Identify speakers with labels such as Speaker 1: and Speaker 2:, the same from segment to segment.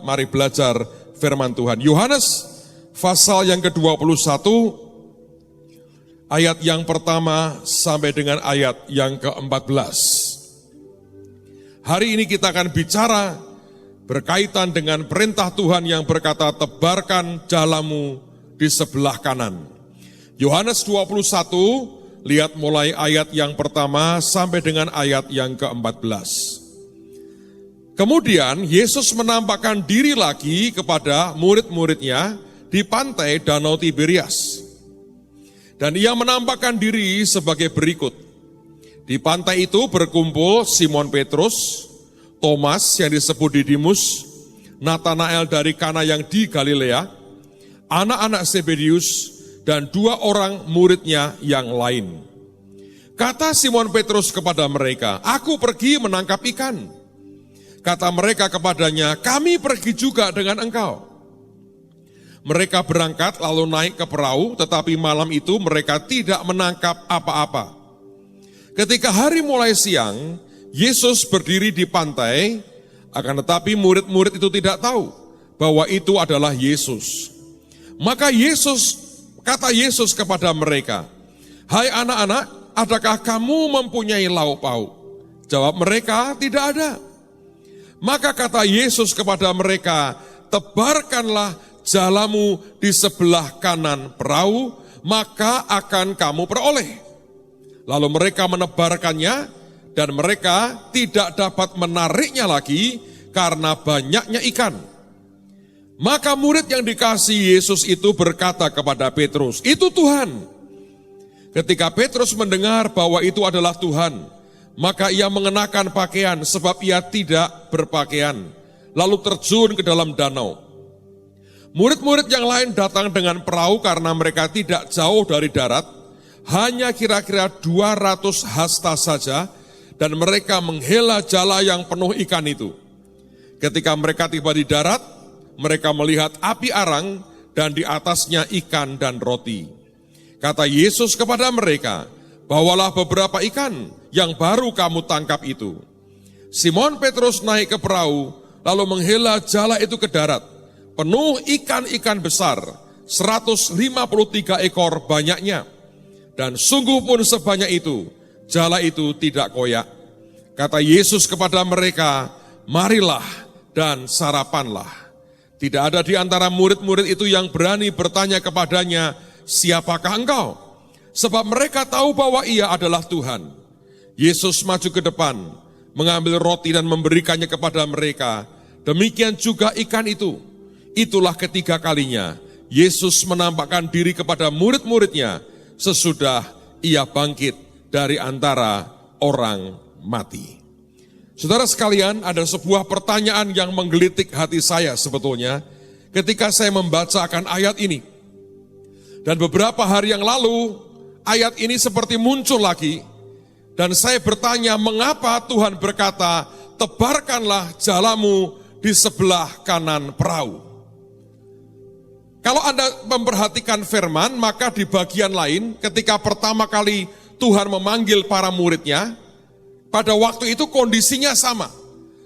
Speaker 1: mari belajar firman Tuhan. Yohanes pasal yang ke-21, ayat yang pertama sampai dengan ayat yang ke-14. Hari ini kita akan bicara berkaitan dengan perintah Tuhan yang berkata, tebarkan jalamu di sebelah kanan. Yohanes 21, lihat mulai ayat yang pertama sampai dengan ayat yang ke-14. Kemudian Yesus menampakkan diri lagi kepada murid-muridnya di pantai Danau Tiberias. Dan ia menampakkan diri sebagai berikut. Di pantai itu berkumpul Simon Petrus, Thomas yang disebut Didimus, Natanael dari Kana yang di Galilea, anak-anak Zebedius, dan 2 orang muridnya yang lain. Kata Simon Petrus kepada mereka, "Aku pergi menangkap ikan." Kata mereka kepadanya, "Kami pergi juga dengan engkau." Mereka berangkat lalu naik ke perahu, tetapi malam itu mereka tidak menangkap apa-apa. Ketika hari mulai siang, Yesus berdiri di pantai, akan tetapi murid-murid itu tidak tahu bahwa itu adalah Yesus. Maka kata Yesus kepada mereka, "Hai anak-anak, adakah kamu mempunyai lauk pauk?" Jawab mereka, "Tidak ada." Maka kata Yesus kepada mereka, "Tebarkanlah jalamu di sebelah kanan perahu, maka akan kamu peroleh." Lalu mereka menebarkannya, dan mereka tidak dapat menariknya lagi karena banyaknya ikan. Maka murid yang dikasihi Yesus itu berkata kepada Petrus, "Itu Tuhan." Ketika Petrus mendengar bahwa itu adalah Tuhan, maka ia mengenakan pakaian sebab ia tidak berpakaian, lalu terjun ke dalam danau. Murid-murid yang lain datang dengan perahu karena mereka tidak jauh dari darat, hanya kira-kira 200 hasta saja, dan mereka menghela jala yang penuh ikan itu. Ketika mereka tiba di darat, mereka melihat api arang dan di atasnya ikan dan roti. Kata Yesus kepada mereka, "Bawalah beberapa ikan yang baru kamu tangkap itu." Simon Petrus naik ke perahu, lalu menghela jala itu ke darat, penuh ikan-ikan besar, 153 ekor banyaknya. Dan sungguh pun sebanyak itu, jala itu tidak koyak. Kata Yesus kepada mereka, "Marilah dan sarapanlah." Tidak ada di antara murid-murid itu yang berani bertanya kepadanya, "Siapakah engkau?" Sebab mereka tahu bahwa ia adalah Tuhan. Yesus maju ke depan, mengambil roti dan memberikannya kepada mereka. Demikian juga ikan itu. Itulah ketiga kalinya Yesus menampakkan diri kepada murid-muridnya sesudah ia bangkit dari antara orang mati. Saudara sekalian, ada sebuah pertanyaan yang menggelitik hati saya sebetulnya ketika saya membacakan ayat ini. Dan beberapa hari yang lalu, ayat ini seperti muncul lagi, dan saya bertanya, mengapa Tuhan berkata, "Tebarkanlah jalamu di sebelah kanan perahu"? Kalau Anda memperhatikan firman, maka di bagian lain, ketika pertama kali Tuhan memanggil para muridnya, pada waktu itu kondisinya sama.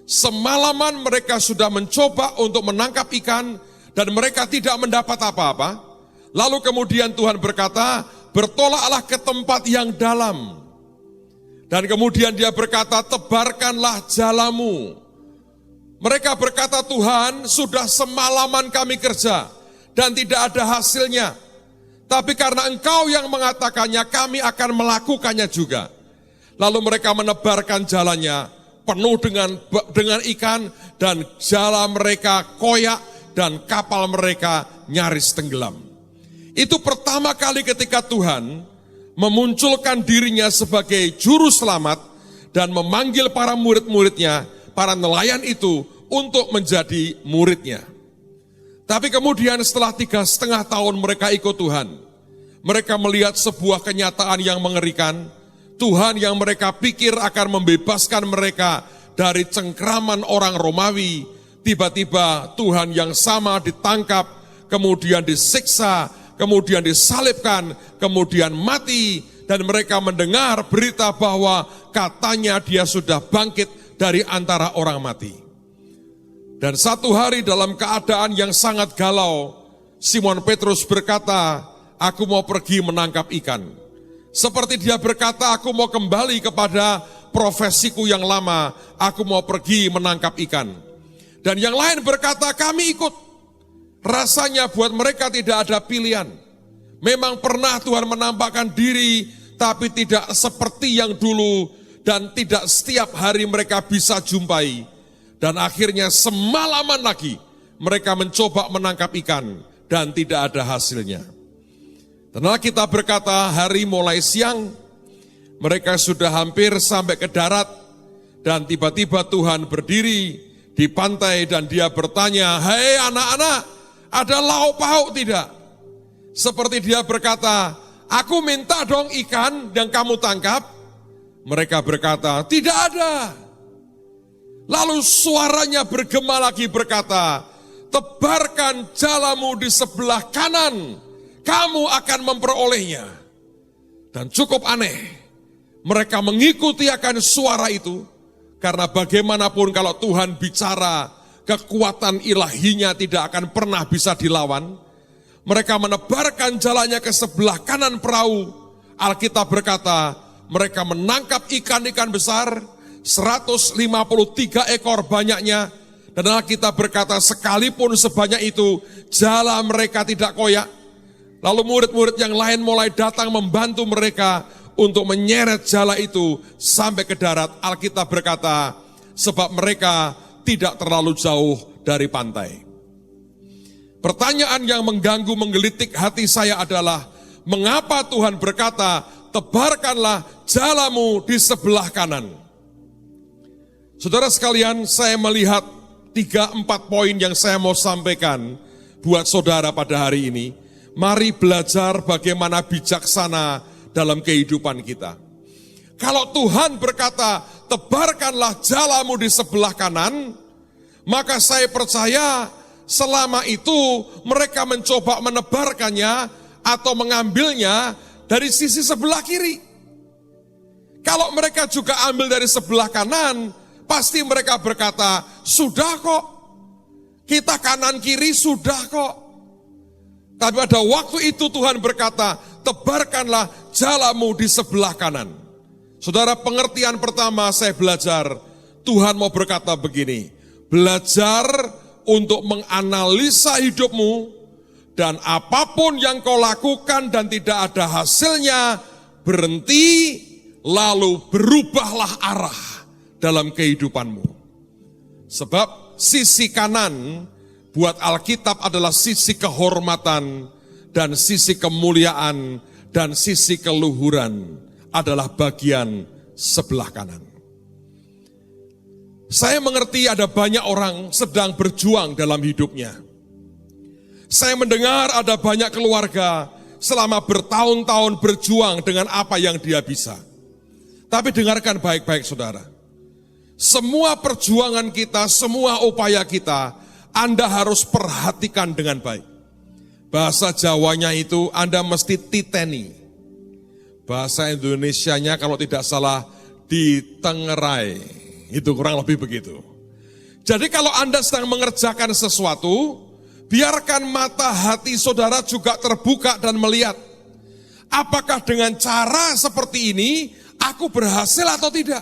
Speaker 1: Semalaman mereka sudah mencoba untuk menangkap ikan, dan mereka tidak mendapat apa-apa. Lalu kemudian Tuhan berkata, "Bertolaklah ke tempat yang dalam." Dan kemudian dia berkata, "Tebarkanlah jalamu." Mereka berkata, "Tuhan, sudah semalaman kami kerja dan tidak ada hasilnya. Tapi karena Engkau yang mengatakannya, kami akan melakukannya juga." Lalu mereka menebarkan jalannya penuh dengan ikan, dan jala mereka koyak dan kapal mereka nyaris tenggelam. Itu pertama kali ketika Tuhan memunculkan dirinya sebagai juru selamat dan memanggil para murid-muridnya, para nelayan itu untuk menjadi muridnya. Tapi kemudian setelah 3,5 tahun mereka ikut Tuhan, mereka melihat sebuah kenyataan yang mengerikan. Tuhan yang mereka pikir akan membebaskan mereka dari cengkraman orang Romawi, tiba-tiba Tuhan yang sama ditangkap, kemudian disiksa, kemudian disalibkan, kemudian mati, dan mereka mendengar berita bahwa katanya dia sudah bangkit dari antara orang mati. Dan satu hari dalam keadaan yang sangat galau, Simon Petrus berkata, aku mau pergi menangkap ikan. Seperti dia berkata, aku mau kembali kepada profesiku yang lama, aku mau pergi menangkap ikan. Dan yang lain berkata, kami ikut. Rasanya buat mereka tidak ada pilihan. Memang pernah Tuhan menampakkan diri, tapi tidak seperti yang dulu, dan tidak setiap hari mereka bisa jumpai. Dan akhirnya semalaman lagi mereka mencoba menangkap ikan dan tidak ada hasilnya. Dan kita berkata, hari mulai siang, mereka sudah hampir sampai ke darat, dan tiba-tiba Tuhan berdiri di pantai dan dia bertanya, hei anak-anak, ada lauk pauk tidak? Seperti dia berkata, aku minta dong ikan yang kamu tangkap. Mereka berkata, tidak ada. Lalu suaranya bergema lagi berkata, tebarkan jalamu di sebelah kanan, kamu akan memperolehnya. Dan cukup aneh, mereka mengikuti akan suara itu, karena bagaimanapun kalau Tuhan bicara, kekuatan ilahinya tidak akan pernah bisa dilawan. Mereka menebarkan jalannya ke sebelah kanan perahu. Alkitab berkata, mereka menangkap ikan-ikan besar, 153 ekor banyaknya, dan Alkitab berkata sekalipun sebanyak itu, jala mereka tidak koyak. Lalu murid-murid yang lain mulai datang membantu mereka untuk menyeret jala itu sampai ke darat. Alkitab berkata, sebab mereka tidak terlalu jauh dari pantai. Pertanyaan yang mengganggu menggelitik hati saya adalah, mengapa Tuhan berkata, tebarkanlah jalamu di sebelah kanan? Saudara sekalian, saya melihat 3-4 poin yang saya mau sampaikan buat saudara pada hari ini. Mari belajar bagaimana bijaksana dalam kehidupan kita. Kalau Tuhan berkata, tebarkanlah jalamu di sebelah kanan, maka saya percaya selama itu mereka mencoba menebarkannya atau mengambilnya dari sisi sebelah kiri. Kalau mereka juga ambil dari sebelah kanan, pasti mereka berkata, sudah kok, kita kanan kiri sudah kok. Tapi pada waktu itu Tuhan berkata, tebarkanlah jalamu di sebelah kanan. Saudara, pengertian pertama saya belajar, Tuhan mau berkata begini, belajar untuk menganalisa hidupmu, dan apapun yang kau lakukan dan tidak ada hasilnya, berhenti, lalu berubahlah arah dalam kehidupanmu. Sebab sisi kanan buat Alkitab adalah sisi kehormatan dan sisi kemuliaan dan sisi keluhuran adalah bagian sebelah kanan. Saya mengerti ada banyak orang sedang berjuang dalam hidupnya. Saya mendengar ada banyak keluarga selama bertahun-tahun berjuang dengan apa yang dia bisa. Tapi dengarkan baik-baik saudara. Semua perjuangan kita, semua upaya kita, Anda harus perhatikan dengan baik. Bahasa Jawanya itu Anda mesti titeni. Bahasa Indonesianya kalau tidak salah ditengerai. Itu kurang lebih begitu. Jadi kalau Anda sedang mengerjakan sesuatu, biarkan mata hati saudara juga terbuka dan melihat. Apakah dengan cara seperti ini, aku berhasil atau tidak?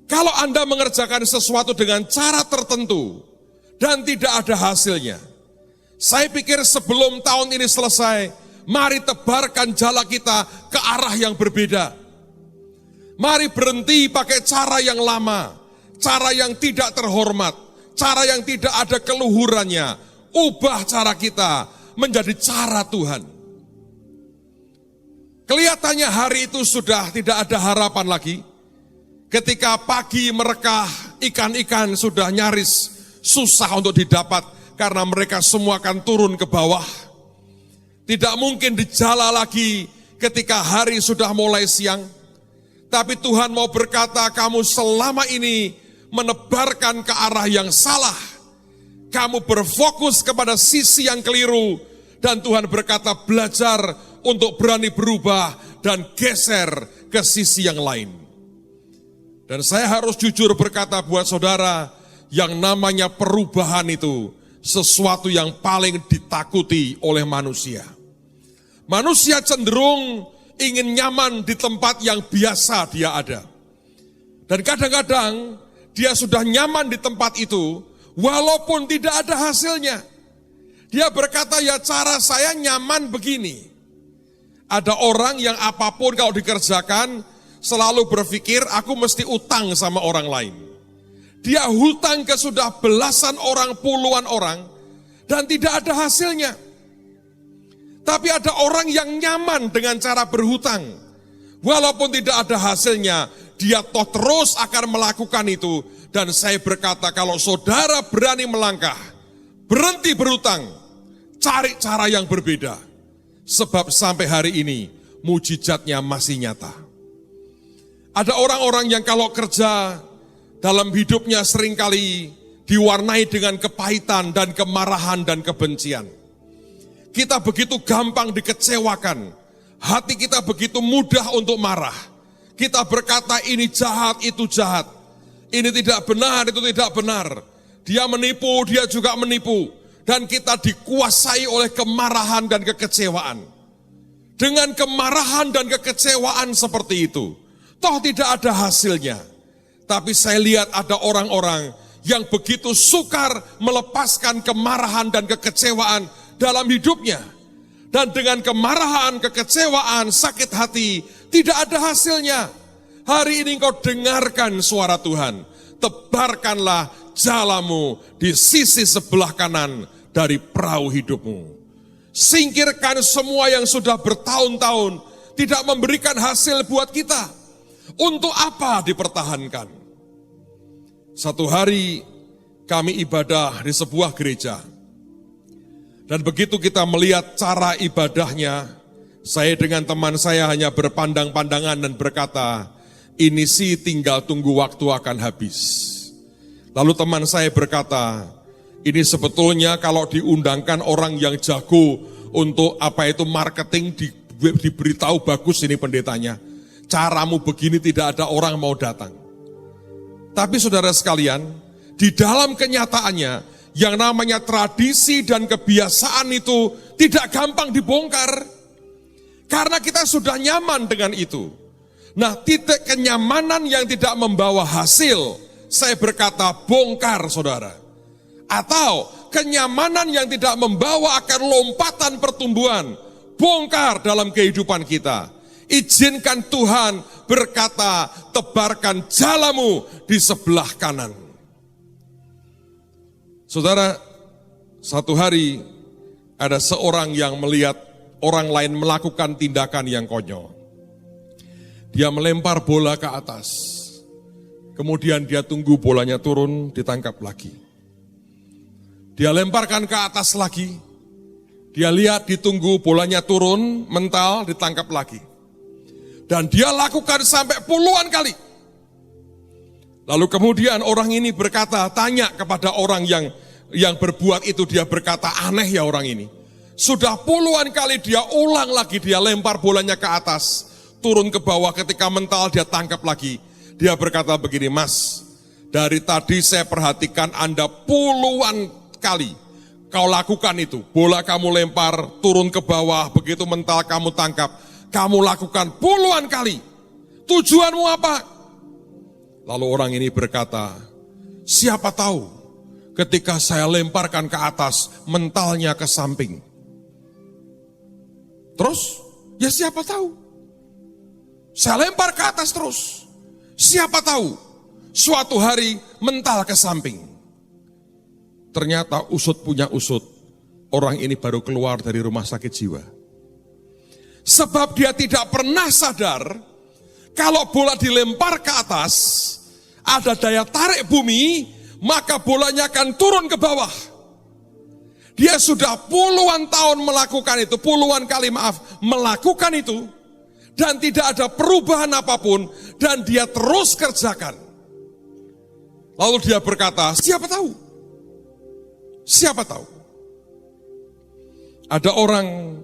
Speaker 1: Kalau Anda mengerjakan sesuatu dengan cara tertentu dan tidak ada hasilnya, saya pikir sebelum tahun ini selesai, mari tebarkan jala kita ke arah yang berbeda. Mari berhenti pakai cara yang lama, cara yang tidak terhormat, cara yang tidak ada keluhurannya. Ubah cara kita menjadi cara Tuhan. Kelihatannya hari itu sudah tidak ada harapan lagi. Ketika pagi mereka ikan-ikan sudah nyaris susah untuk didapat karena mereka semua akan turun ke bawah. Tidak mungkin dijala lagi ketika hari sudah mulai siang. Tapi Tuhan mau berkata, kamu selama ini menebarkan ke arah yang salah. Kamu berfokus kepada sisi yang keliru. Dan Tuhan berkata, belajar untuk berani berubah dan geser ke sisi yang lain. Dan saya harus jujur berkata buat saudara, yang namanya perubahan itu sesuatu yang paling ditakuti oleh manusia. Manusia cenderung ingin nyaman di tempat yang biasa dia ada. Dan kadang-kadang dia sudah nyaman di tempat itu, walaupun tidak ada hasilnya. Dia berkata, ya cara saya nyaman begini. Ada orang yang apapun kalau dikerjakan, selalu berpikir aku mesti utang sama orang lain. Dia hutang ke sudah belasan orang, puluhan orang, dan tidak ada hasilnya. Tapi ada orang yang nyaman dengan cara berhutang. Walaupun tidak ada hasilnya, dia toh terus akan melakukan itu. Dan saya berkata, kalau saudara berani melangkah, berhenti berhutang, cari cara yang berbeda. Sebab sampai hari ini, mujizatnya masih nyata. Ada orang-orang yang kalau kerja dalam hidupnya seringkali diwarnai dengan kepahitan dan kemarahan dan kebencian. Kita begitu gampang dikecewakan, hati kita begitu mudah untuk marah. Kita berkata ini jahat, itu jahat, ini tidak benar, itu tidak benar. Dia menipu, dia juga menipu. Dan kita dikuasai oleh kemarahan dan kekecewaan. Dengan kemarahan dan kekecewaan seperti itu, toh tidak ada hasilnya. Tapi saya lihat ada orang-orang yang begitu sukar melepaskan kemarahan dan kekecewaan dalam hidupnya. Dan dengan kemarahan, kekecewaan, sakit hati, tidak ada hasilnya. Hari ini engkau dengarkan suara Tuhan. Tebarkanlah jalamu di sisi sebelah kanan dari perahu hidupmu. Singkirkan semua yang sudah bertahun-tahun tidak memberikan hasil buat kita. Untuk apa dipertahankan? Satu hari kami ibadah di sebuah gereja. Dan begitu kita melihat cara ibadahnya, saya dengan teman saya hanya berpandang-pandangan dan berkata, ini sih tinggal tunggu waktu akan habis. Lalu teman saya berkata, ini sebetulnya kalau diundangkan orang yang jago untuk marketing, diberitahu bagus ini pendetanya. Caramu begini tidak ada orang mau datang. Tapi saudara sekalian, di dalam kenyataannya, yang namanya tradisi dan kebiasaan itu tidak gampang dibongkar. Karena kita sudah nyaman dengan itu. Nah, titik kenyamanan yang tidak membawa hasil, saya berkata bongkar saudara. Atau kenyamanan yang tidak membawa akan lompatan pertumbuhan, bongkar dalam kehidupan kita. Izinkan Tuhan berkata, tebarkan jalamu di sebelah kanan. Saudara, satu hari ada seorang yang melihat orang lain melakukan tindakan yang konyol. Dia melempar bola ke atas. Kemudian dia tunggu bolanya turun, ditangkap lagi. Dia lemparkan ke atas lagi. Dia lihat, ditunggu bolanya turun, mental, ditangkap lagi. Dan dia lakukan sampai puluhan kali. Lalu kemudian orang ini berkata, tanya kepada orang yang berbuat itu, dia berkata, aneh ya orang ini. Sudah puluhan kali dia ulang lagi, dia lempar bolanya ke atas, turun ke bawah, ketika mental dia tangkap lagi. Dia berkata begini, Mas, dari tadi saya perhatikan Anda puluhan kali kau lakukan itu. Bola kamu lempar, turun ke bawah, begitu mental kamu tangkap. Kamu lakukan puluhan kali. Tujuanmu apa? Lalu orang ini berkata, siapa tahu ketika saya lemparkan ke atas, mentalnya ke samping. Terus? Ya siapa tahu. Saya lempar ke atas terus. Siapa tahu suatu hari mental ke samping. Ternyata usut punya usut. Orang ini baru keluar dari rumah sakit jiwa. Sebab dia tidak pernah sadar, kalau bola dilempar ke atas, ada daya tarik bumi, maka bolanya akan turun ke bawah. Dia sudah puluhan tahun melakukan itu, melakukan itu, dan tidak ada perubahan apapun, dan dia terus kerjakan. Lalu dia berkata, siapa tahu? Siapa tahu? Ada orang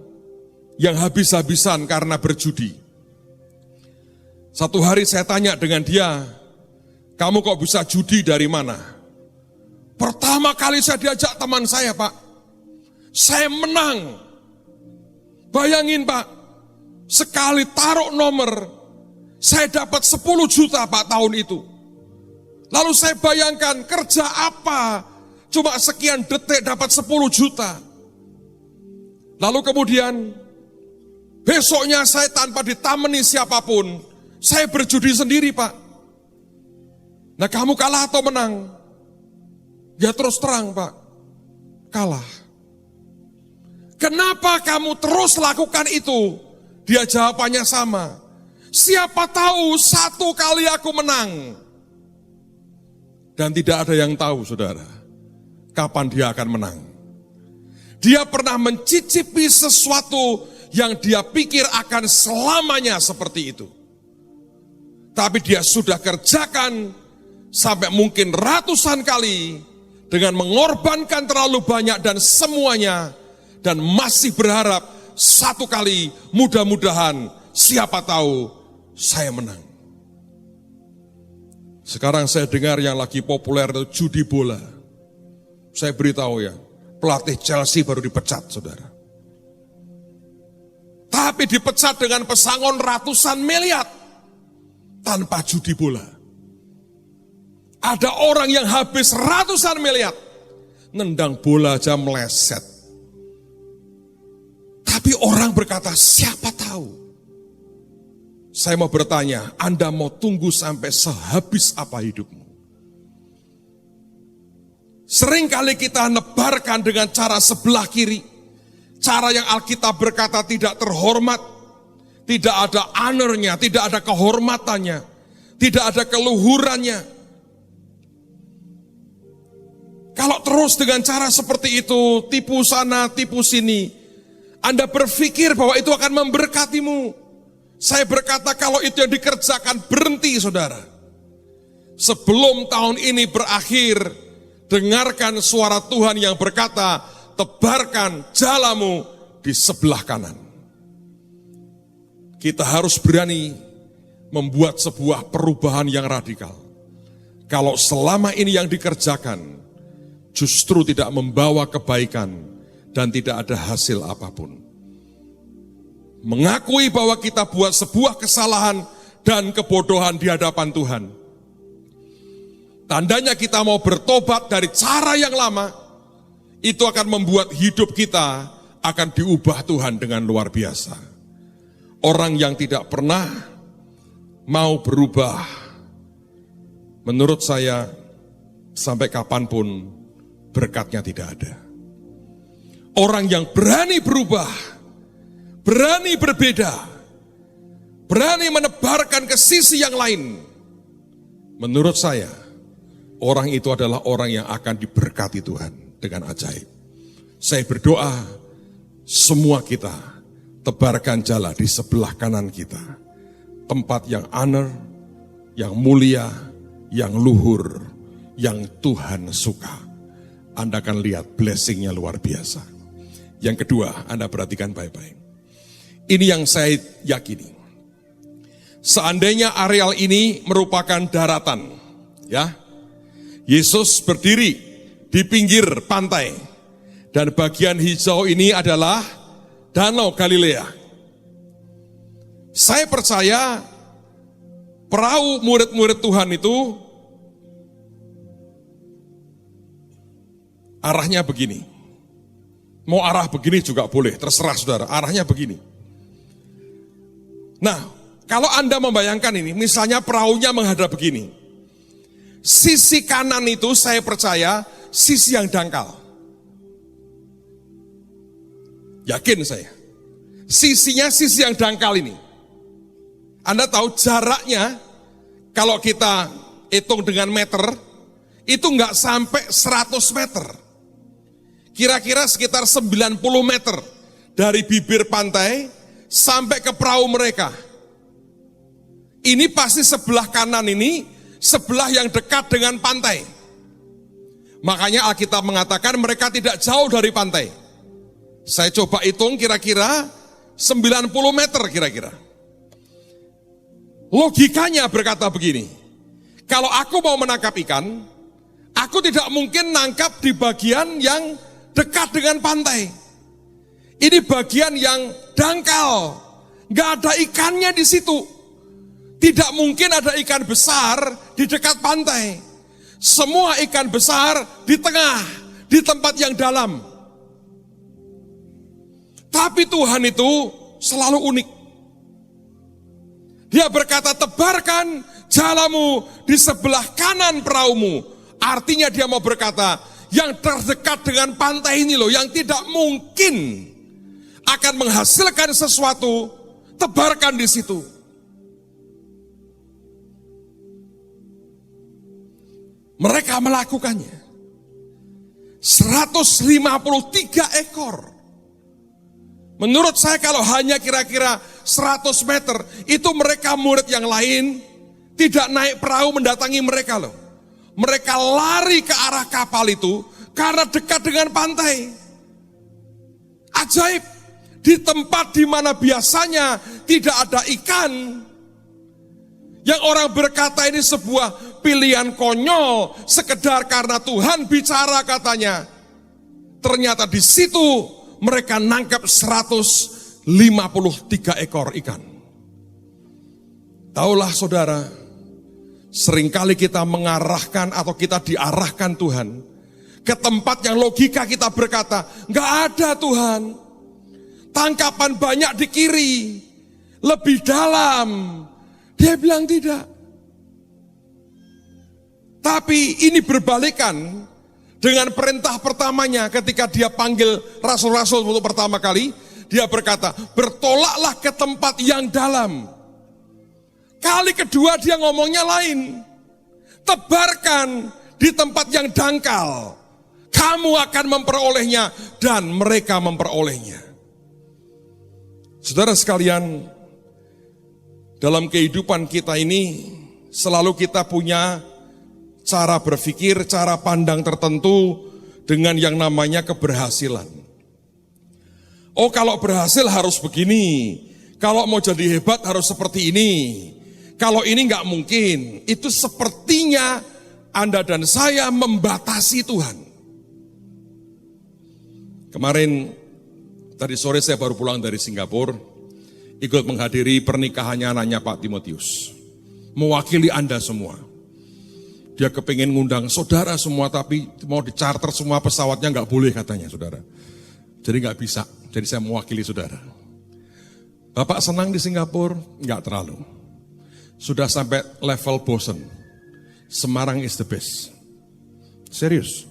Speaker 1: yang habis-habisan karena berjudi. Satu hari saya tanya dengan dia, Kamu kok bisa judi dari mana? Pertama kali saya diajak teman saya, Pak. Saya menang. Bayangin, Pak. Sekali taruh nomor, saya dapat 10 juta, Pak, tahun itu. Lalu saya bayangkan kerja apa? Cuma sekian detik dapat 10 juta. Lalu kemudian besoknya saya tanpa ditameni siapapun, saya berjudi sendiri, Pak. Nah, kamu kalah atau menang? Ya terus terang, Pak, kalah. Kenapa kamu terus lakukan itu? Dia jawabannya sama. Siapa tahu satu kali aku menang. Dan tidak ada yang tahu, saudara, kapan dia akan menang. Dia pernah mencicipi sesuatu yang dia pikir akan selamanya seperti itu. Tapi dia sudah kerjakan sampai mungkin ratusan kali dengan mengorbankan terlalu banyak dan semuanya, dan masih berharap satu kali mudah-mudahan siapa tahu saya menang. Sekarang saya dengar yang lagi populer itu judi bola. Saya beritahu ya, pelatih Chelsea baru dipecat, saudara. Tapi dipecat dengan pesangon ratusan miliar tanpa judi bola. Ada orang yang habis ratusan miliar, nendang bola aja meleset. Tapi orang berkata, siapa tahu? Saya mau bertanya, Anda mau tunggu sampai sehabis apa hidupmu? Seringkali kita nebarkan dengan cara sebelah kiri. Cara yang Alkitab berkata tidak terhormat. Tidak ada honornya, tidak ada kehormatannya. Tidak ada keluhurannya. Kalau terus dengan cara seperti itu, tipu sana, tipu sini, Anda berpikir bahwa itu akan memberkatimu. Saya berkata kalau itu yang dikerjakan, berhenti, saudara. Sebelum tahun ini berakhir, dengarkan suara Tuhan yang berkata, tebarkan jalamu di sebelah kanan. Kita harus berani membuat sebuah perubahan yang radikal. Kalau selama ini yang dikerjakan justru tidak membawa kebaikan dan tidak ada hasil apapun. Mengakui bahwa kita buat sebuah kesalahan dan kebodohan di hadapan Tuhan. Tandanya kita mau bertobat dari cara yang lama, itu akan membuat hidup kita akan diubah Tuhan dengan luar biasa. Orang yang tidak pernah mau berubah, menurut saya sampai kapanpun berkatnya tidak ada. Orang yang berani berubah, berani berbeda, berani menebarkan ke sisi yang lain, menurut saya, orang itu adalah orang yang akan diberkati Tuhan dengan ajaib. Saya berdoa, semua kita tebarkan jala di sebelah kanan kita. Tempat yang honor, yang mulia, yang luhur, yang Tuhan suka. Anda akan lihat blessingnya luar biasa. Yang kedua, Anda perhatikan baik-baik. Ini yang saya yakini. Seandainya areal ini merupakan daratan, ya, Yesus berdiri di pinggir pantai, dan bagian hijau ini adalah Danau Galilea. Saya percaya perahu murid-murid Tuhan itu arahnya begini. Mau arah begini juga boleh, terserah saudara, arahnya begini. Nah, kalau Anda membayangkan ini, misalnya perahunya menghadap begini. Sisi kanan itu saya percaya sisi yang dangkal. Yakin saya. Sisinya sisi yang dangkal ini. Anda tahu jaraknya, kalau kita hitung dengan meter, itu enggak sampai 100 meter. Kira-kira sekitar 90 meter dari bibir pantai sampai ke perahu mereka. Ini pasti sebelah kanan ini, sebelah yang dekat dengan pantai. Makanya Alkitab mengatakan mereka tidak jauh dari pantai. Saya coba hitung kira-kira 90 meter kira-kira. Logikanya berkata begini, Kalau aku mau menangkap ikan, aku tidak mungkin nangkap di bagian yang dekat dengan pantai. Ini bagian yang dangkal, nggak ada ikannya di situ. Tidak mungkin ada ikan besar di dekat pantai. Semua ikan besar di tengah, di tempat yang dalam. Tapi Tuhan itu selalu unik. Dia berkata, tebarkan jalamu di sebelah kanan perahumu. Artinya dia mau berkata, yang terdekat dengan pantai ini loh, yang tidak mungkin akan menghasilkan sesuatu, tebarkan di situ. Mereka melakukannya. 153 ekor. Menurut saya kalau hanya kira-kira 100 meter, itu mereka murid yang lain tidak naik perahu mendatangi mereka loh. Mereka lari ke arah kapal itu karena dekat dengan pantai. Ajaib, di tempat di mana biasanya tidak ada ikan, yang orang berkata ini sebuah pilihan konyol, sekedar karena Tuhan bicara katanya. Ternyata di situ mereka nangkap 153 ekor ikan. Taulah saudara, seringkali kita mengarahkan atau kita diarahkan Tuhan ke tempat yang logika kita berkata, enggak ada Tuhan. Tangkapan banyak di kiri, lebih dalam. Dia bilang tidak. Tapi ini berbalikan dengan perintah pertamanya ketika dia panggil rasul-rasul untuk pertama kali. Dia berkata, bertolaklah ke tempat yang dalam. Kali kedua dia ngomongnya lain. Tebarkan di tempat yang dangkal. Kamu akan memperolehnya dan mereka memperolehnya. Saudara sekalian, dalam kehidupan kita ini selalu kita punya cara berpikir, cara pandang tertentu dengan yang namanya keberhasilan. Oh, kalau berhasil harus begini. Kalau mau jadi hebat harus seperti ini. Kalau ini enggak mungkin. Itu sepertinya Anda dan saya membatasi Tuhan. Kemarin, tadi sore saya baru pulang dari Singapura, ikut menghadiri pernikahannya anaknya Pak Timotius. Mewakili Anda semua. Dia kepingin ngundang saudara semua, tapi mau dicarter semua pesawatnya nggak boleh katanya saudara. Jadi nggak bisa, jadi saya mewakili saudara. Bapak senang di Singapura? Nggak terlalu. Sudah sampai level bosen. Semarang is the best. Serius.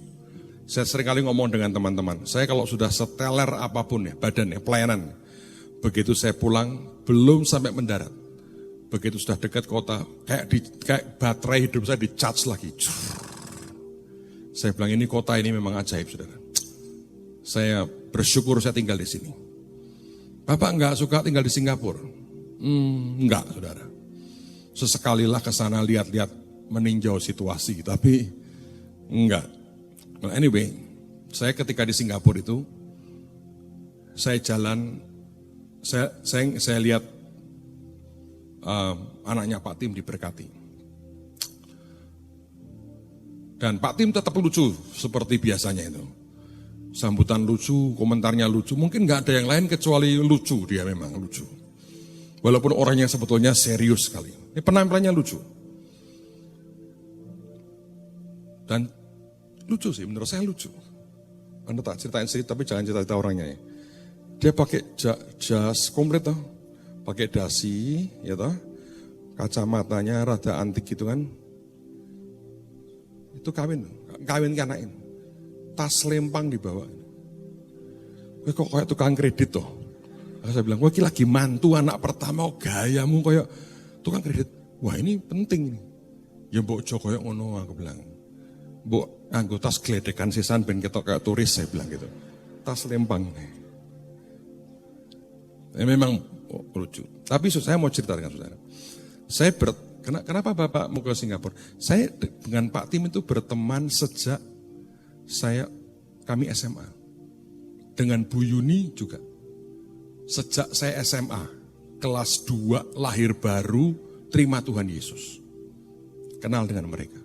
Speaker 1: Saya seringkali ngomong dengan teman-teman, saya kalau sudah seteler apapun ya, badannya, pelayanan. Begitu saya pulang, belum sampai mendarat. Begitu sudah dekat kota, kayak baterai hidup saya di-charge lagi. Saya bilang ini kota ini memang ajaib, saudara. Saya bersyukur saya tinggal di sini. Bapak enggak suka tinggal di Singapura? Enggak, saudara. Sesekalilah ke sana lihat-lihat, meninjau situasi, tapi enggak. Well, anyway, saya ketika di Singapura itu, saya jalan, saya lihat anaknya Pak Tim diberkati. Dan Pak Tim tetap lucu seperti biasanya itu. Sambutan lucu, komentarnya lucu. Mungkin gak ada yang lain kecuali lucu, dia memang lucu. Walaupun orangnya sebetulnya serius sekali. Ini penampilannya lucu. Dan lucu sih, menurut saya lucu. Anda tak ceritain sih, tapi jangan cerita orangnya ya. Dia pakai jas komplit toh. Pakai dasi, ya toh, kacamatanya rada antik gitu kan. Itu kawin kanain. Tas lempang dibawa. Kok kayak tukang kredit toh. Saya bilang, wah lagi mantu anak pertama, gayamu kayak tukang kredit. Wah ini penting nih. Ya mbok jo kayak ngono, aku bilang. Mbok nganggo tas gledekan sisan ben ketok kayak turis, saya bilang gitu. Tas lempang. Ya memang lucu. Tapi saya mau cerita dengan saudara. Kenapa Bapak mau ke Singapura? Saya dengan Pak Tim itu berteman sejak kami SMA. Dengan Bu Yuni juga. Sejak saya SMA, kelas 2, lahir baru, terima Tuhan Yesus. kenal dengan mereka.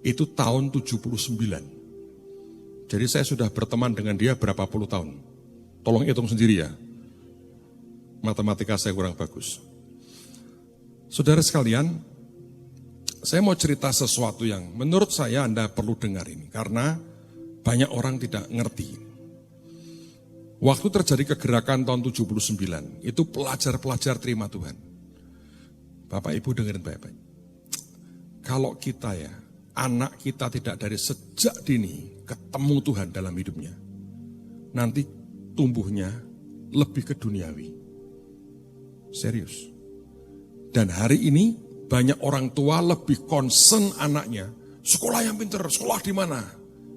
Speaker 1: Itu tahun 79. Jadi saya sudah berteman dengan dia berapa puluh tahun. Tolong hitung sendiri ya. Matematika saya kurang bagus. Saudara sekalian, saya mau cerita sesuatu yang menurut saya Anda perlu dengar ini. Karena banyak orang tidak ngerti. Waktu terjadi kegerakan tahun 79, itu pelajar-pelajar terima Tuhan. Bapak Ibu dengerin baik-baik. Kalau kita ya, anak kita tidak dari sejak dini ketemu Tuhan dalam hidupnya, nanti tumbuhnya lebih ke duniawi. Serius. Dan hari ini banyak orang tua lebih concern anaknya, sekolah yang pintar, sekolah di mana?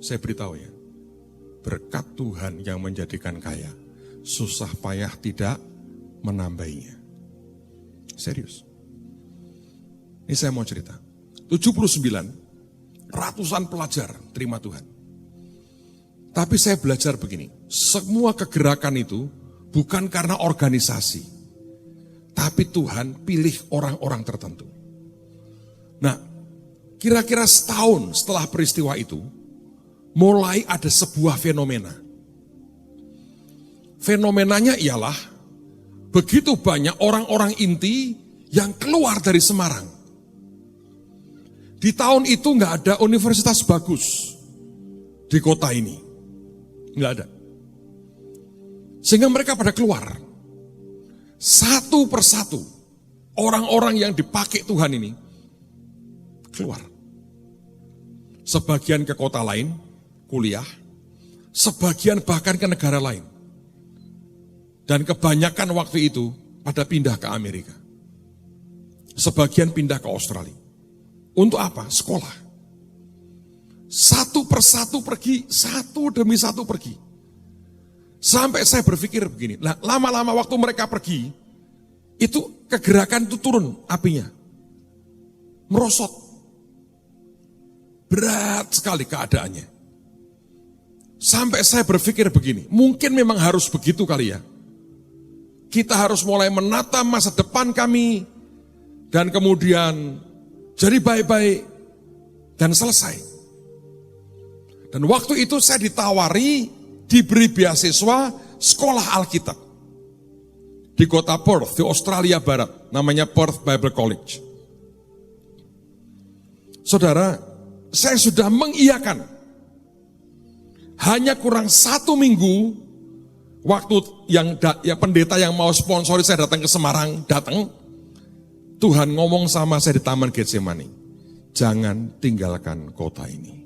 Speaker 1: Saya beritahu ya, berkat Tuhan yang menjadikan kaya, susah payah tidak menambahinya. Serius. Ini saya mau cerita. 79, ratusan pelajar terima Tuhan. Tapi saya belajar begini, semua kegerakan itu bukan karena organisasi, tapi Tuhan pilih orang-orang tertentu. Nah, kira-kira setahun setelah peristiwa itu, mulai ada sebuah fenomena. Fenomenanya ialah, begitu banyak orang-orang inti yang keluar dari Semarang. Di tahun itu nggak ada universitas bagus di kota ini. Nggak ada. Sehingga mereka pada keluar. Satu persatu orang-orang yang dipakai Tuhan ini keluar. Sebagian ke kota lain, kuliah. Sebagian bahkan ke negara lain. Dan kebanyakan waktu itu pada pindah ke Amerika. Sebagian pindah ke Australia. Untuk apa? Sekolah. Satu persatu pergi, satu demi satu pergi. Sampai saya berpikir begini, nah, lama-lama waktu mereka pergi, itu kegerakan itu turun apinya. Merosot. Berat sekali keadaannya. Sampai saya berpikir begini, mungkin memang harus begitu kali ya. Kita harus mulai menata masa depan kami, dan kemudian jadi baik-baik, dan selesai. Dan waktu itu saya ditawari, diberi beasiswa sekolah Alkitab. Di kota Perth, di Australia Barat, namanya Perth Bible College. Saudara, saya sudah mengiyakan. Hanya kurang 1 minggu, waktu yang pendeta yang mau sponsori saya datang ke Semarang, Tuhan ngomong sama saya di Taman Getsemani, jangan tinggalkan kota ini.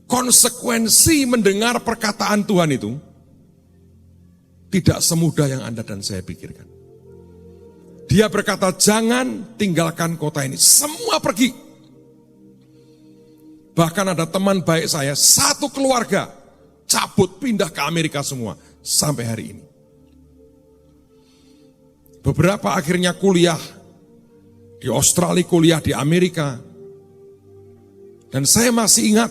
Speaker 1: Konsekuensi mendengar perkataan Tuhan itu tidak semudah yang Anda dan saya pikirkan. Dia berkata, jangan tinggalkan kota ini. Semua pergi. Bahkan ada teman baik saya, satu keluarga cabut pindah ke Amerika semua sampai hari ini. Beberapa akhirnya kuliah di Australia, kuliah di Amerika. Dan saya masih ingat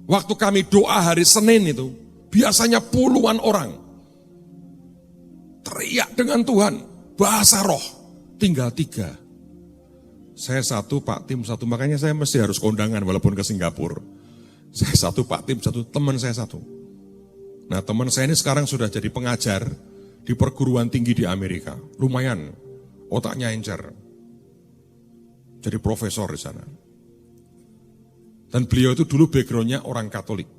Speaker 1: waktu kami doa hari Senin itu, biasanya puluhan orang teriak dengan Tuhan, bahasa roh, tinggal 3. Saya 1, Pak Tim 1, makanya saya mesti harus kondangan walaupun ke Singapura. Saya 1, Pak Tim 1, teman saya 1. Nah, teman saya ini sekarang sudah jadi pengajar di perguruan tinggi di Amerika. Lumayan, otaknya encer. Jadi profesor di sana. Dan beliau itu dulu backgroundnya orang Katolik.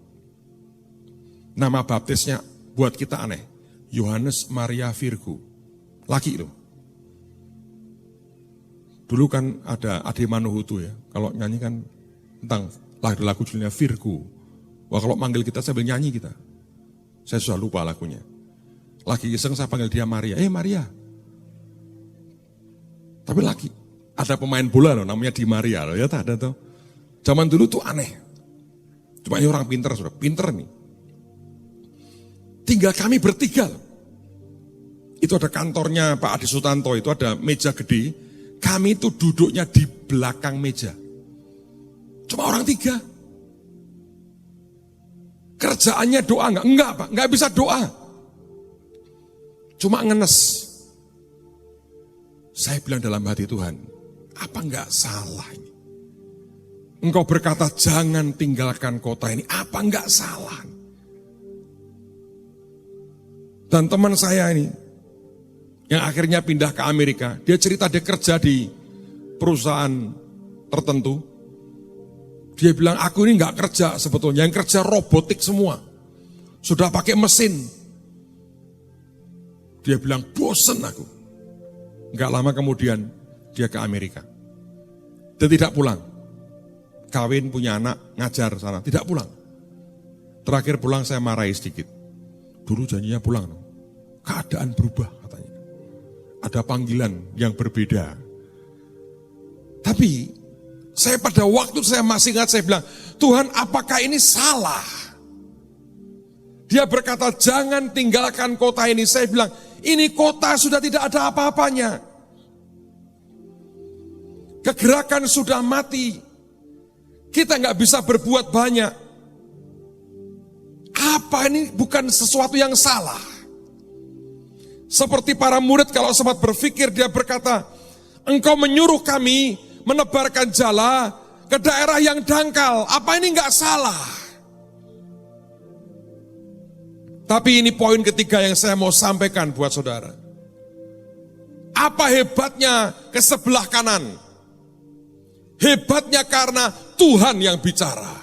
Speaker 1: Nama baptisnya buat kita aneh. Yohanes Maria Virgo. Laki loh. Dulu kan ada Ade Manuhutu ya. Kalau nyanyi kan tentang lagu judulnya Virgo. Wah kalau manggil kita sambil nyanyi kita. Saya sudah lupa lagunya. Lagi iseng saya panggil dia Maria. Maria. Tapi lagi. Ada pemain bola loh namanya Di Maria loh. Ya tak ada tuh. Zaman dulu tuh aneh. Cuma ini orang pinter sudah. Pinter nih. Tinggal kami bertiga loh. Itu ada kantornya Pak Adi Sutanto. Itu ada meja gede. Kami itu duduknya di belakang meja. Cuma orang 3. Kerjaannya doa enggak? Enggak Pak, enggak bisa doa. Cuma ngenes. Saya bilang dalam hati, Tuhan, apa enggak salah ini? Engkau berkata jangan tinggalkan kota ini, apa enggak salah? Dan teman saya ini, yang akhirnya pindah ke Amerika, dia cerita dia kerja di perusahaan tertentu. Dia bilang, aku ini enggak kerja sebetulnya, yang kerja robotik semua. Sudah pakai mesin. Dia bilang, bosen aku. Enggak lama kemudian, dia ke Amerika. Dia tidak pulang. Kawin, punya anak, ngajar sana, tidak pulang. Terakhir pulang saya marahi sedikit. Dulu janjinya pulang. Keadaan berubah katanya. Ada panggilan yang berbeda. Tapi, saya pada waktu saya masih ingat, saya bilang, Tuhan apakah ini salah? Dia berkata, jangan tinggalkan kota ini. Saya bilang, ini kota sudah tidak ada apa-apanya. Kegerakan sudah mati. Kita nggak bisa berbuat banyak. Apa ini bukan sesuatu yang salah? Seperti para murid kalau sempat berpikir, dia berkata, engkau menyuruh kami menebarkan jala ke daerah yang dangkal. Apa ini nggak salah? Tapi ini poin ketiga yang saya mau sampaikan buat saudara. Apa hebatnya ke sebelah kanan? Hebatnya karena Tuhan yang bicara.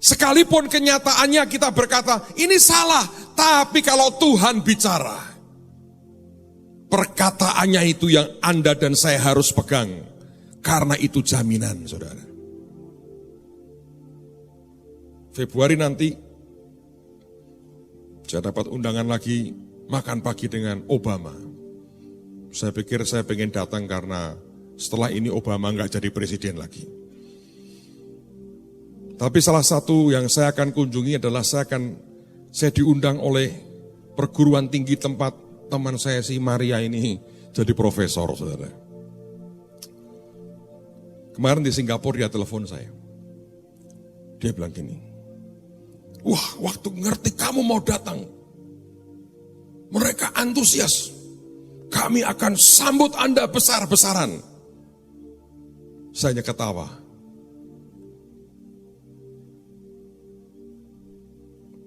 Speaker 1: Sekalipun kenyataannya kita berkata, ini salah. Tapi kalau Tuhan bicara, perkataannya itu yang Anda dan saya harus pegang. Karena itu jaminan, saudara. Februari nanti, saya dapat undangan lagi makan pagi dengan Obama. Saya pikir saya pengen datang karena setelah ini Obama nggak jadi presiden lagi. Tapi salah satu yang saya akan kunjungi adalah saya diundang oleh perguruan tinggi tempat teman saya si Maria ini jadi profesor, saudara. Kemarin di Singapura dia telepon saya. Dia bilang gini, wah waktu ngerti kamu mau datang, mereka antusias. Kami akan sambut Anda besar-besaran. Saya hanya ketawa.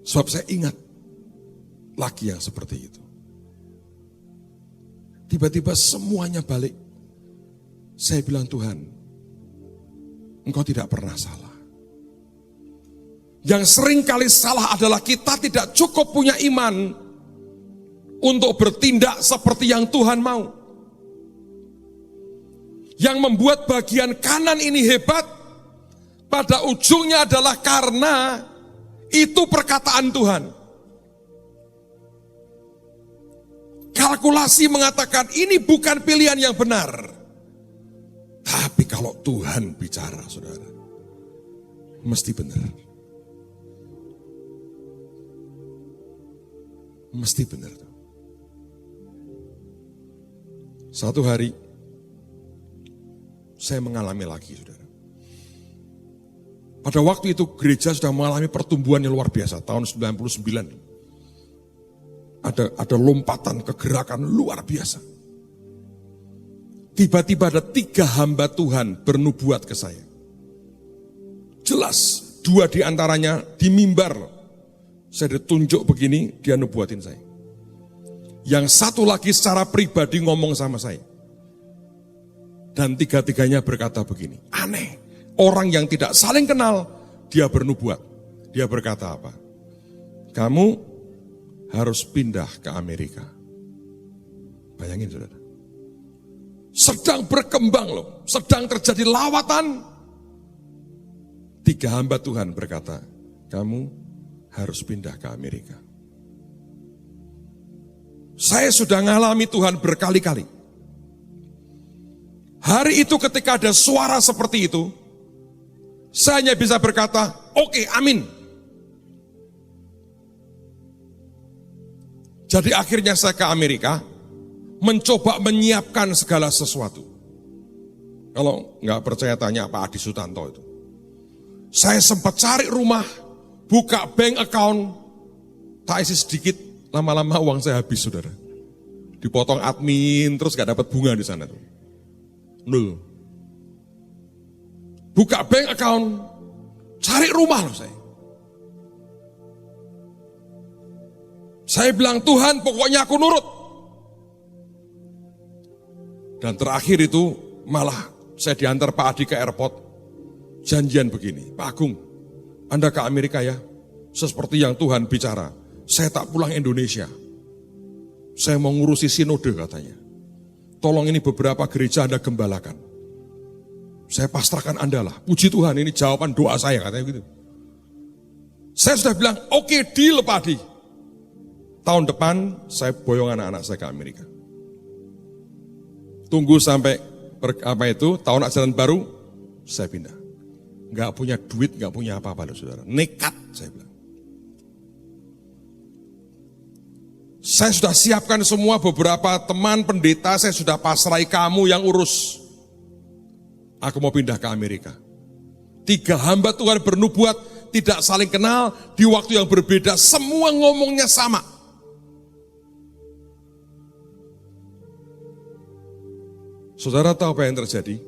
Speaker 1: Sebab saya ingat lagi yang seperti itu. Tiba-tiba semuanya balik. Saya bilang, Tuhan, Engkau tidak pernah salah. Yang sering kali salah adalah kita tidak cukup punya iman untuk bertindak seperti yang Tuhan mau. Yang membuat bagian kanan ini hebat, pada ujungnya adalah karena itu perkataan Tuhan. Kalkulasi mengatakan ini bukan pilihan yang benar. Tapi kalau Tuhan bicara, saudara, mesti benar. Mesti benar. Satu hari, saya mengalami lagi, saudara. Pada waktu itu gereja sudah mengalami pertumbuhan yang luar biasa, tahun 99. Ada lompatan kegerakan luar biasa. Tiba-tiba ada 3 hamba Tuhan bernubuat ke saya. Jelas, 2 diantaranya di mimbar. Saya ditunjuk begini, dia nubuatin saya. Yang satu lagi secara pribadi ngomong sama saya. Dan 3-tiganya berkata begini, aneh. Orang yang tidak saling kenal, dia bernubuat. Dia berkata apa? Kamu harus pindah ke Amerika. Bayangin, saudara. Sedang berkembang loh, sedang terjadi lawatan. 3 hamba Tuhan berkata, kamu harus pindah ke Amerika. Saya sudah ngalami Tuhan berkali-kali. Hari itu ketika ada suara seperti itu, saya hanya bisa berkata, oke, amin. Jadi akhirnya saya ke Amerika, mencoba menyiapkan segala sesuatu. Kalau nggak percaya tanya Pak Adi Sutanto itu. Saya sempat cari rumah, buka bank account, tak isi sedikit, lama-lama uang saya habis, saudara. Dipotong admin, terus gak dapat bunga di sana tuh. 0. Buka bank account, cari rumah loh saya. Saya bilang, Tuhan pokoknya aku nurut. Dan terakhir itu malah saya diantar Pak Adi ke airport. Janjian begini, Pak Agung, Anda ke Amerika ya. Seperti yang Tuhan bicara, saya tak pulang Indonesia. Saya mau ngurusi sinode katanya. Tolong ini beberapa gereja Anda gembalakan. Saya pasrahkan Anda lah. Puji Tuhan, ini jawaban doa saya katanya gitu. Saya sudah bilang, oke, deal Pak Adi. Tahun depan saya boyong anak-anak saya ke Amerika. Tunggu sampai tahun ajaran baru, saya pindah. Nggak punya duit, nggak punya apa-apa loh saudara. Nekat saya bilang. Saya sudah siapkan semua, beberapa teman pendeta saya sudah pasrai, kamu yang urus. Aku mau pindah ke Amerika. 3 hamba Tuhan bernubuat, tidak saling kenal, di waktu yang berbeda, semua ngomongnya sama. Saudara tahu apa yang terjadi?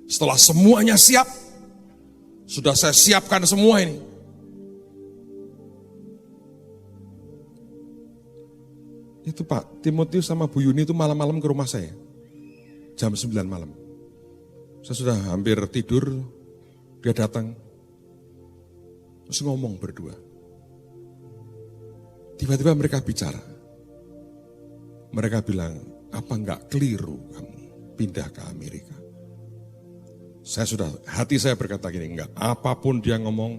Speaker 1: Setelah semuanya siap, sudah saya siapkan semua ini. Itu Pak, Timotius sama Bu Yuni itu malam-malam ke rumah saya. Jam 9 malam. Saya sudah hampir tidur, dia datang. Terus ngomong berdua. Tiba-tiba mereka bicara. Mereka bilang, apa enggak keliru kamu pindah ke Amerika? Hati saya berkata gini, enggak, apapun dia ngomong,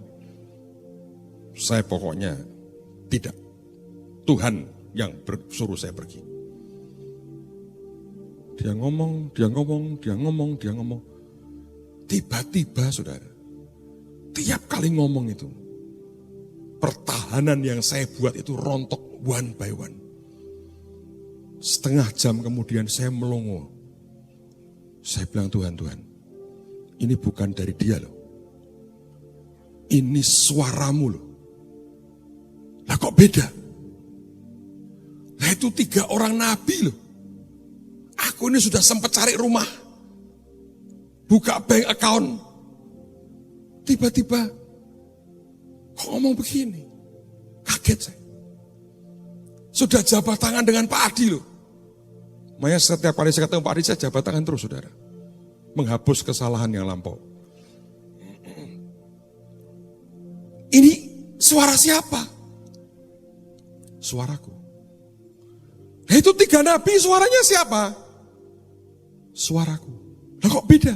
Speaker 1: saya pokoknya tidak. Tuhan yang suruh saya pergi. Dia ngomong. Tiba-tiba saudara, tiap kali ngomong itu, pertahanan yang saya buat itu rontok one by one. Setengah jam kemudian saya melongo. Saya bilang, Tuhan, ini bukan dari dia loh. Ini suaramu loh. Lah kok beda? Lah itu 3 orang nabi loh. Aku ini sudah sempat cari rumah. Buka bank account. Tiba-tiba kok ngomong begini? Kaget saya. Sudah jabat tangan dengan Pak Adi loh. Makanya setiap kali saya ketemu Pak Adi, saya jabat tangan terus saudara. Menghapus kesalahan yang lampau. Ini suara siapa? Suaraku. Nah itu 3 nabi, suaranya siapa? Suaraku. Lah kok beda?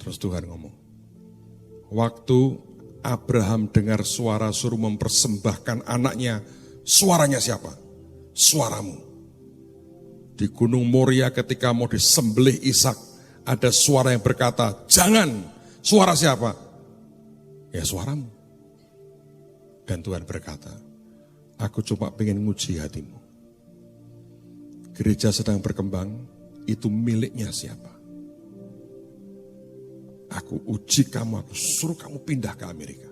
Speaker 1: Terus Tuhan ngomong, waktu Abraham dengar suara suruh mempersembahkan anaknya, suaranya siapa? Suaramu. Di Gunung Moria ketika mau disembelih Ishak, ada suara yang berkata, jangan. Suara siapa? Ya suaramu. Dan Tuhan berkata, aku cuma pengen nguji hatimu. Gereja sedang berkembang, itu miliknya siapa? Aku uji kamu, aku suruh kamu pindah ke Amerika.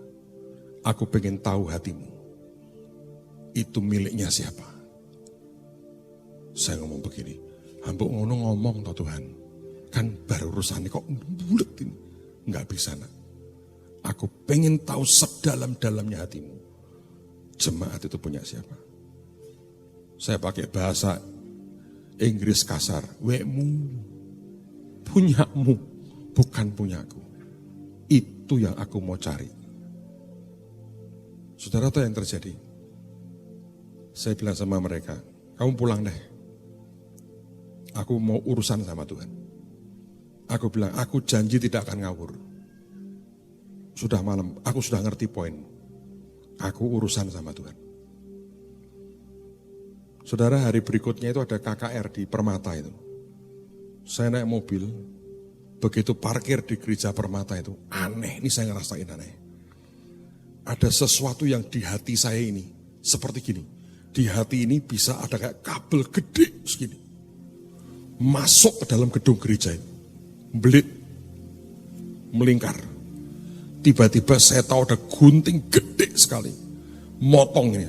Speaker 1: Aku pengen tahu hatimu. Itu miliknya siapa? Saya ngomong begini, hamba ngomong toh Tuhan. Kan baru urusan ini kok bulet ini. Enggak bisa nak. Aku pengen tahu sedalam-dalamnya hatimu. Jemaat itu punya siapa? Saya pakai bahasa Inggris kasar. Wekmu, punyamu, bukan punyaku. Itu yang aku mau cari. Saudara tahu yang terjadi? Saya bilang sama mereka, kamu pulang deh. Aku mau urusan sama Tuhan. Aku bilang, aku janji tidak akan ngawur. Sudah malam, aku sudah ngerti poin. Aku urusan sama Tuhan. Saudara, hari berikutnya itu ada KKR di Permata itu. Saya naik mobil, begitu parkir di gereja Permata itu, aneh, ini saya ngerasain aneh. Ada sesuatu yang di hati saya ini, seperti gini. Di hati ini bisa ada kayak kabel gede segini. Masuk ke dalam gedung gereja itu. Belit. Melingkar. Tiba-tiba saya tahu ada gunting gede sekali. Motong ini.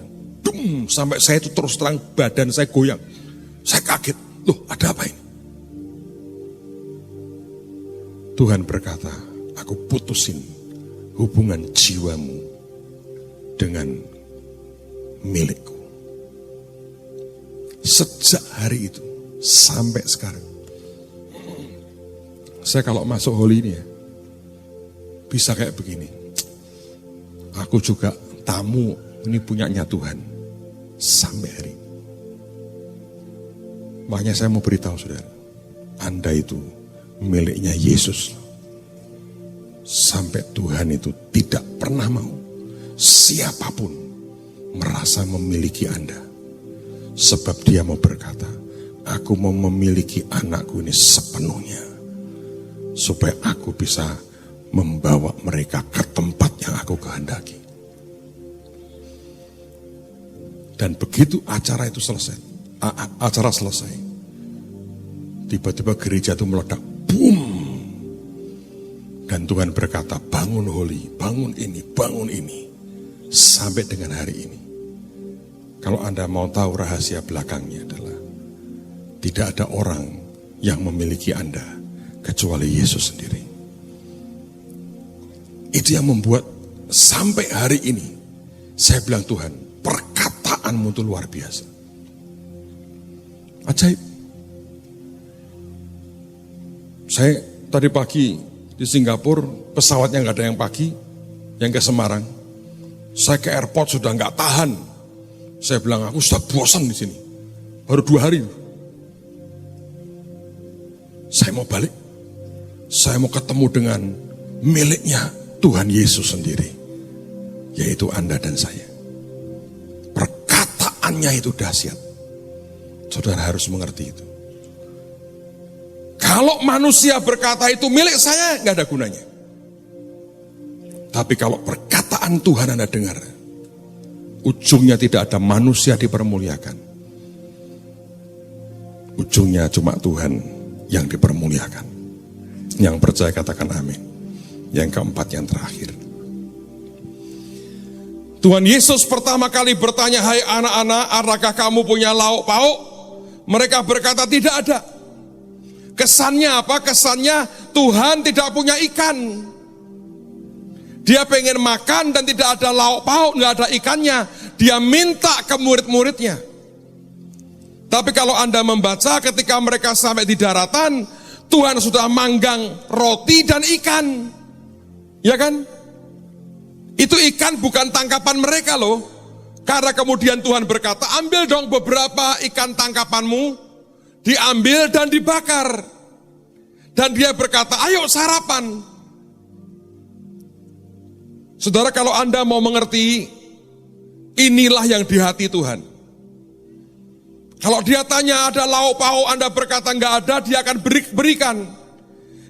Speaker 1: dum, sampai saya itu terus terang badan saya goyang. Saya kaget, loh ada apa ini? Tuhan berkata, aku putusin hubungan jiwamu dengan milikku. Sejak hari itu sampai sekarang, saya kalau masuk Holy ini ya, bisa kayak begini. Aku juga tamu, ini punyanya Tuhan. Sampai hari ini. Makanya saya mau beritahu saudara, Anda itu miliknya Yesus. Sampai Tuhan itu tidak pernah mau siapapun merasa memiliki Anda. Sebab dia mau berkata, aku mau memiliki anakku ini sepenuhnya. Supaya aku bisa membawa mereka ke tempat yang aku kehendaki. Dan begitu acara itu selesai, tiba-tiba gereja itu meledak, boom. Dan Tuhan berkata, bangun Holy, bangun ini, sampai dengan hari ini. Kalau Anda mau tahu rahasia belakangnya adalah, tidak ada orang yang memiliki Anda, kecuali Yesus sendiri. Itu yang membuat sampai hari ini, saya bilang Tuhan, perkataanmu itu luar biasa. Ajaib. Saya tadi pagi di Singapura, pesawatnya nggak ada yang pagi, yang ke Semarang. Saya ke airport sudah nggak tahan. Saya bilang aku sudah bosan di sini. Baru 2 hari. Saya mau balik. Saya mau ketemu dengan miliknya Tuhan Yesus sendiri. Yaitu Anda dan saya. Perkataannya itu dahsyat. Saudara harus mengerti itu. Kalau manusia berkata itu milik saya, nggak ada gunanya. Tapi kalau perkataan Tuhan Anda dengar, ujungnya tidak ada manusia dipermuliakan. Ujungnya cuma Tuhan yang dipermuliakan. Yang percaya katakan amin. Yang keempat, yang terakhir. Tuhan Yesus pertama kali bertanya, hai anak-anak, adakah kamu punya lauk pauk? Mereka berkata tidak ada. Kesannya apa? Kesannya Tuhan tidak punya ikan. Dia pengen makan dan tidak ada lauk pauk, nggak ada ikannya. Dia minta ke murid-muridnya. Tapi kalau Anda membaca ketika mereka sampai di daratan, Tuhan sudah manggang roti dan ikan. Ya kan? Itu ikan bukan tangkapan mereka loh. Karena kemudian Tuhan berkata, ambil dong beberapa ikan tangkapanmu, diambil dan dibakar. Dan dia berkata, ayo sarapan. Saudara, kalau Anda mau mengerti, inilah yang di hati Tuhan. Kalau dia tanya ada lauk pauk, Anda berkata enggak ada, dia akan berikan.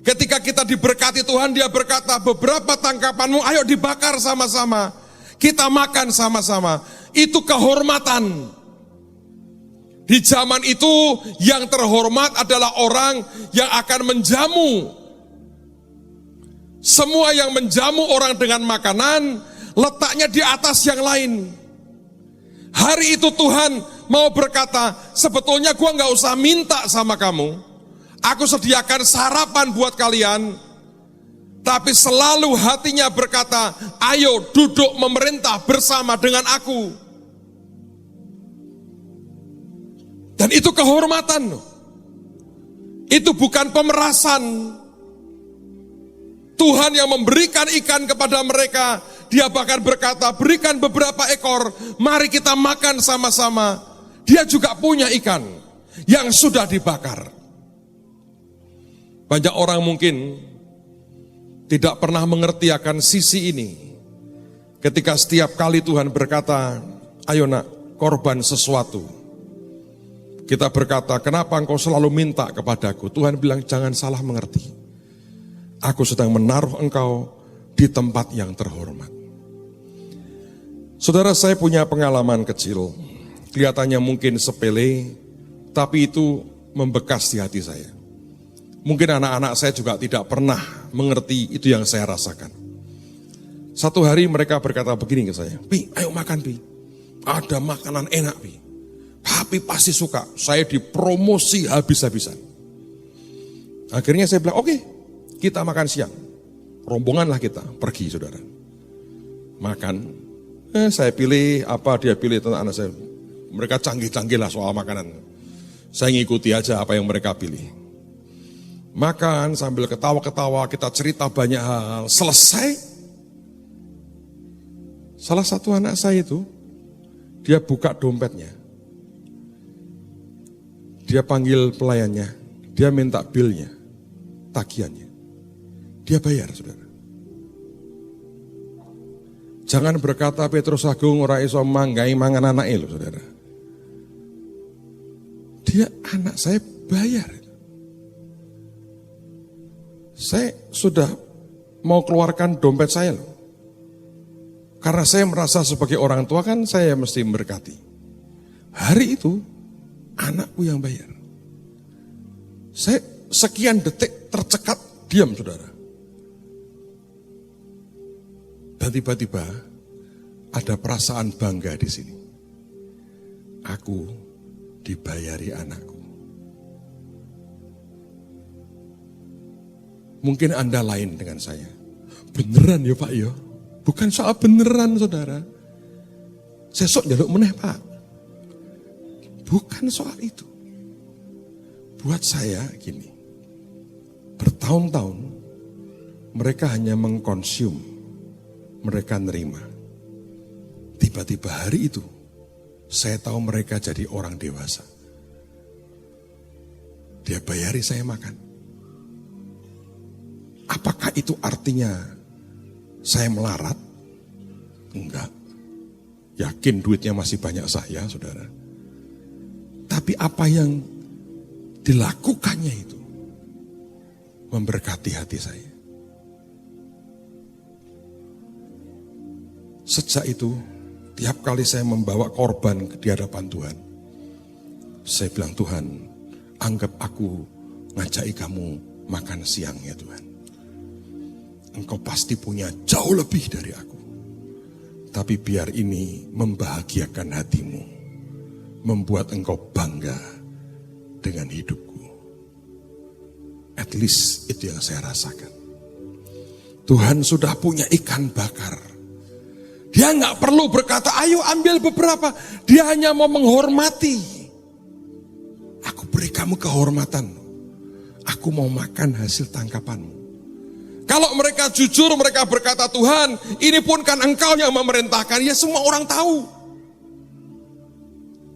Speaker 1: Ketika kita diberkati Tuhan, dia berkata beberapa tangkapanmu ayo dibakar sama-sama. Kita makan sama-sama. Itu kehormatan. Di zaman itu yang terhormat adalah orang yang akan menjamu. Semua yang menjamu orang dengan makanan, letaknya di atas yang lain. Hari itu Tuhan mau berkata, sebetulnya gua gak usah minta sama kamu. Aku sediakan sarapan buat kalian. Tapi selalu hatinya berkata, ayo duduk memerintah bersama dengan aku. Dan itu kehormatan. Itu bukan pemerasan. Tuhan yang memberikan ikan kepada mereka, dia bahkan berkata, berikan beberapa ekor, mari kita makan sama-sama. Dia juga punya ikan yang sudah dibakar. Banyak orang mungkin tidak pernah mengerti akan sisi ini. Ketika setiap kali Tuhan berkata, ayo nak, korban sesuatu. Kita berkata, kenapa engkau selalu minta kepadaku? Tuhan bilang, jangan salah mengerti. Aku sedang menaruh engkau di tempat yang terhormat. Saudara, saya punya pengalaman kecil. Kelihatannya mungkin sepele, tapi itu membekas di hati saya. Mungkin anak-anak saya juga tidak pernah mengerti itu yang saya rasakan. Satu hari mereka berkata begini ke saya, Pi, ayo makan Pi. ada makanan enak, Pi. Papi pasti suka, saya dipromosi habis-habisan. Akhirnya saya bilang, oke, kita makan siang. Rombonganlah kita, pergi saudara. Makan, saya pilih apa, dia pilih tentang anak saya. Mereka canggih-canggih lah soal makanan. Saya ngikuti aja apa yang mereka pilih. Makan sambil ketawa-ketawa, kita cerita banyak hal. Selesai, salah satu anak saya itu, dia buka dompetnya. Dia panggil pelayannya, dia minta bilnya, tagihannya. Dia bayar, saudara. Jangan berkata Petrus Agung ora iso manggai mangan anake lho, saudara. Dia anak saya bayar. Saya sudah mau keluarkan dompet saya loh. Karena saya merasa sebagai orang tua kan saya mesti memberkati. Hari itu anakku yang bayar. Saya sekian detik tercekat diam saudara. Dan tiba-tiba ada perasaan bangga di sini. Aku dibayari anakku. Mungkin Anda lain dengan saya. Beneran ya Pak ya? Bukan soal beneran saudara. Sesok jaluk meneh Pak. Bukan soal itu. Buat saya gini. Bertahun-tahun mereka hanya mengkonsum. Mereka nerima. Tiba-tiba hari itu saya tahu mereka jadi orang dewasa. Dia bayari saya makan. Apakah itu artinya saya melarat? Enggak. Yakin duitnya masih banyak saya, saudara. Tapi apa yang dilakukannya itu memberkati hati saya. Sejak itu, tiap kali saya membawa korban di hadapan Tuhan, saya bilang, Tuhan, anggap aku ngajaki kamu makan siang ya Tuhan. Engkau pasti punya jauh lebih dari aku. Tapi biar ini membahagiakan hatimu. Membuat engkau bangga dengan hidupku. At least itu yang saya rasakan. Tuhan sudah punya ikan bakar. Dia nggak perlu berkata, ayo ambil beberapa. Dia hanya mau menghormati. Aku beri kamu kehormatan. Aku mau makan hasil tangkapanmu. Kalau mereka jujur, mereka berkata, Tuhan, ini pun kan engkau yang memerintahkan. Ya semua orang tahu.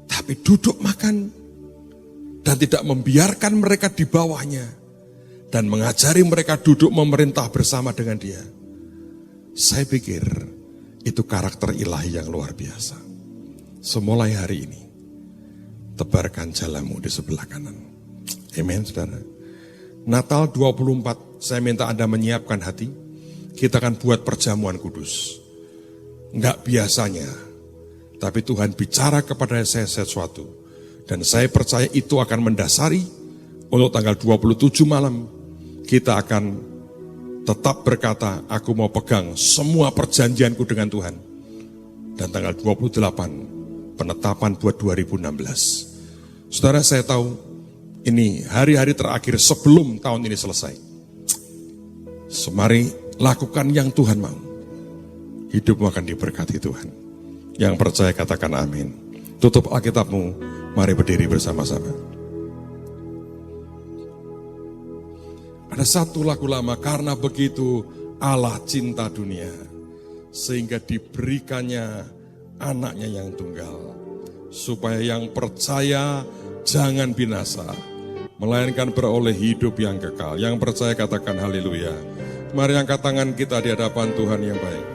Speaker 1: Tapi duduk makan dan tidak membiarkan mereka di bawahnya. Dan mengajari mereka duduk memerintah bersama dengan dia. Saya pikir itu karakter ilahi yang luar biasa. Semulai hari ini, tebarkan jalamu di sebelah kanan. Amen, saudara. Natal 24, saya minta Anda menyiapkan hati. Kita akan buat perjamuan kudus. Enggak biasanya, tapi Tuhan bicara kepada saya sesuatu. Dan saya percaya itu akan mendasari untuk tanggal 27 malam. Kita akan tetap berkata, aku mau pegang semua perjanjianku dengan Tuhan. Dan tanggal 28, penetapan buat 2016. Saudara, saya tahu ini hari-hari terakhir sebelum tahun ini selesai. Semari lakukan yang Tuhan mau. Hidupmu akan diberkati Tuhan. Yang percaya katakan amin. Tutup Alkitabmu, mari berdiri bersama-sama. Ada satu lagu lama, karena begitu Allah cinta dunia, sehingga diberikannya anaknya yang tunggal, supaya yang percaya jangan binasa, melainkan beroleh hidup yang kekal. Yang percaya katakan haleluya. Mari angkat tangan kita di hadapan Tuhan yang baik.